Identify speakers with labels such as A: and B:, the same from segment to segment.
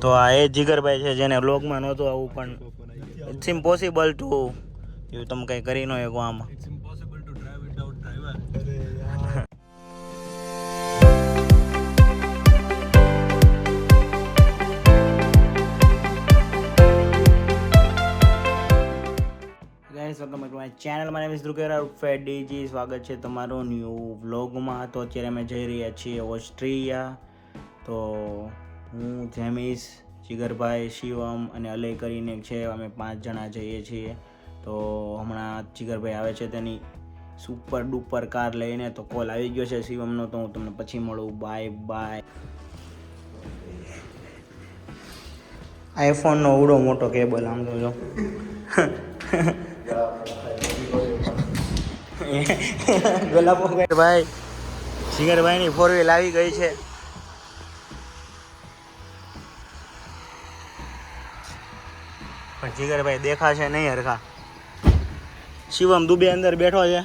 A: તો આ એ જીગરભાઈ છે જેને બ્લોગમાં નહોતું આવું, પણ ઇટ્સ ઇમ્પોસિબલ ટુ તમે કંઈ કરી ન શકો આમાં. Welcome to my channel. My name is ધ્રુકેરા ફેડીજી. સ્વાગત છે તમારું ન્યૂ વ્લોગમાં. તો અત્યારે અમે જઈ રહ્યા છીએ ઓસ્ટ્રિયા. તો હું, જેમિસ, જીગરભાઈ, શિવમ અને અલય કરીને છે, અમે 5 જણા જઈએ છીએ. તો હમણાં જીગરભાઈ આવે છે તેની સુપર ડુપર કાર લઈને. તો કોલ આવી ગયો છે શિવમનો, તો હું તમને પછી મળું. Bye bye. આઈફોનનો ઉડો મોટો કેબલ આમ તો જો. ભાઈ જીગરભાઈની 4 વ્હીલ આવી ગઈ છે. પણ જીગરભાઈ દેખાશે નહીં હરખા. શિવમ દુબે અંદર બેઠો છે.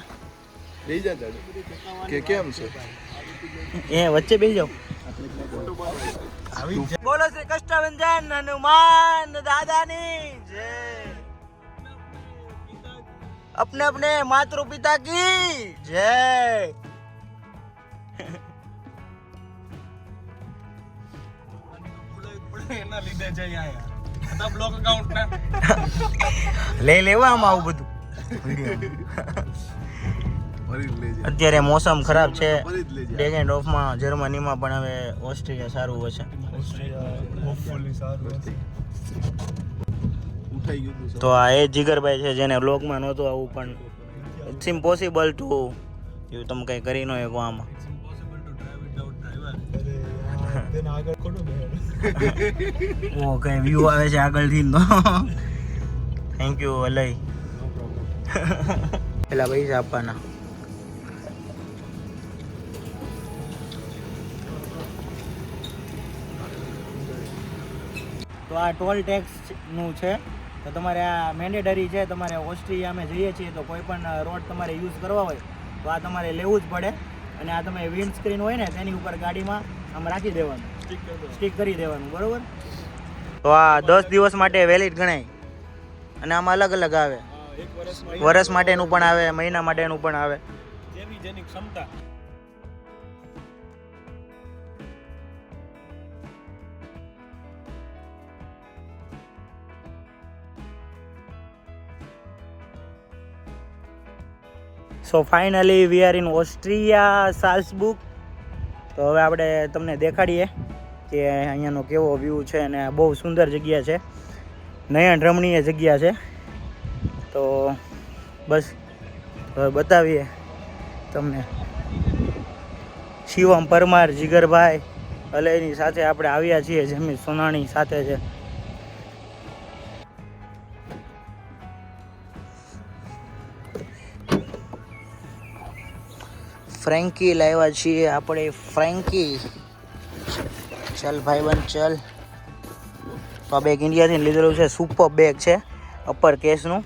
B: કે કેમ છે
A: એ વચ્ચે બેસી જાઓ. બોલો શ્રી કષ્ટભંજન હનુમાન દાદાની જય. अपने अपने मातृ पिता की जय. લઈ લેવા આમાં આવું બધું. અત્યારે મોસમ ખરાબ છે ડેઝ એન્ડ ઓફમાં જર્મનીમાં, પણ હવે ઓસ્ટ્રિયા સારું હશે. તો આ એ જીગરભાઈ છે જેને બ્લોગમાં નહોતું આવું, પણ ઇટ્સ ઇમ્પોસિબલ ટુ તમે કંઈ કરી ન શકો આમાં. ઓ કઈ વ્યૂ આવે છે આગળથી તો. Thank you Alay. પેલા પૈસા આપવાના. તો આ ટોલ ટેક્સ નું છે. તો તમારે આ મેન્ડેટરી છે. તમારે ઓસ્ટ્રિયા અમે જઈએ છીએ તો કોઈ પણ રોડ તમારે યુઝ કરવા હોય તો આ તમારે લેવું જ પડે. અને આ તમે વિન્ડ સ્ક્રીન હોય ને તેની ઉપર ગાડીમાં આમ રાખી દેવાનું, સ્ટીક કરી દેવાનું, બરોબર. તો આ 10 દિવસ માટે વેલિડ ગણાય. અને આમાં અલગ અલગ આવે, વર્ષ માટેનું પણ આવે, મહિના માટેનું પણ આવે, જેની ક્ષમતા. So finally we are in Austria, Salzburg. તો હવે આપણે તમને દેખાડીએ કે અહીંયાનો કેવો વ્યૂ છે. અને બહુ સુંદર જગ્યા છે, નયન રમણીય જગ્યા છે. તો બસ હવે બતાવીએ તમને. શિવમ પરમાર, જીગરભાઈ, અલયની સાથે આપણે આવ્યા છીએ. જેમી સોનાણી સાથે છે. ફ્રેન્કી લાવ્યા છીએ આપણે. ફ્રેન્કી ચલ ભાઈબંધ ચલ. તો આ બેગ ઇન્ડિયાથી લીધેલું છે. સુપર બેગ છે, અપર કેસનું.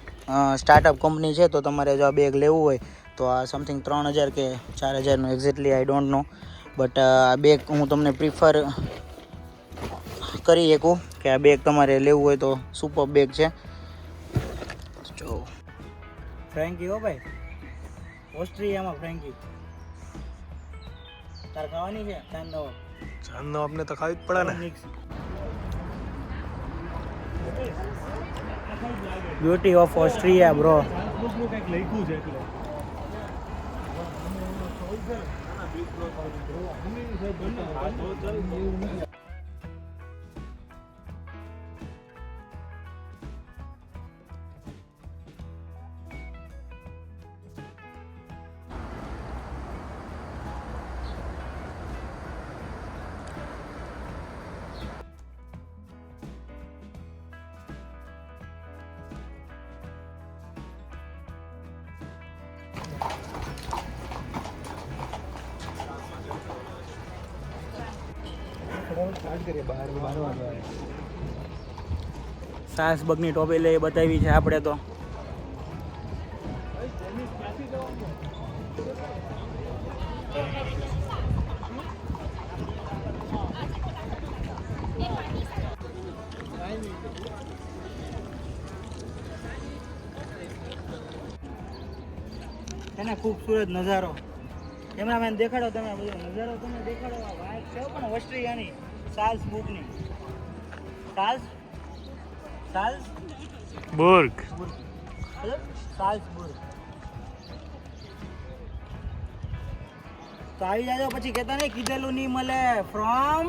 A: સ્ટાર્ટઅપ કંપની છે. તો તમારે જો આ બેગ લેવું હોય તો આ સમથિંગ 3000 કે 4000નું exactly I don't know. But આ બેગ હું તમને પ્રિફર કરી શકું કે આ બેગ તમારે લેવું હોય તો સુપર બેગ છે. જો ફ્રેન્કી હો ભાઈ, ઓસ્ટ્રિયામાં ફ્રેન્કી. તાર ખાવાની છે ચાંદો?
B: ચાંદો આપને તો ખાવી જ પડે ને.
A: Beauty of Austria bro. સાસબગની ટોપી લઈ બતાવી છે આપણે તો. છે ને ખૂબસૂરત નજારો. કેમેરામેન દેખાડો તમે બધો નજારો, તમે દેખાડો. આ વાઇફ છે પણ ઓસ્ટ્રેલિયાની સાલ્ઝબુર્ગની.
B: બુર્ગ
A: સાલ્ઝબુર્ગ. તો આવી જાજો, પછી કહેતા નહીં કીધેલું નહીં મળે. ફ્રોમ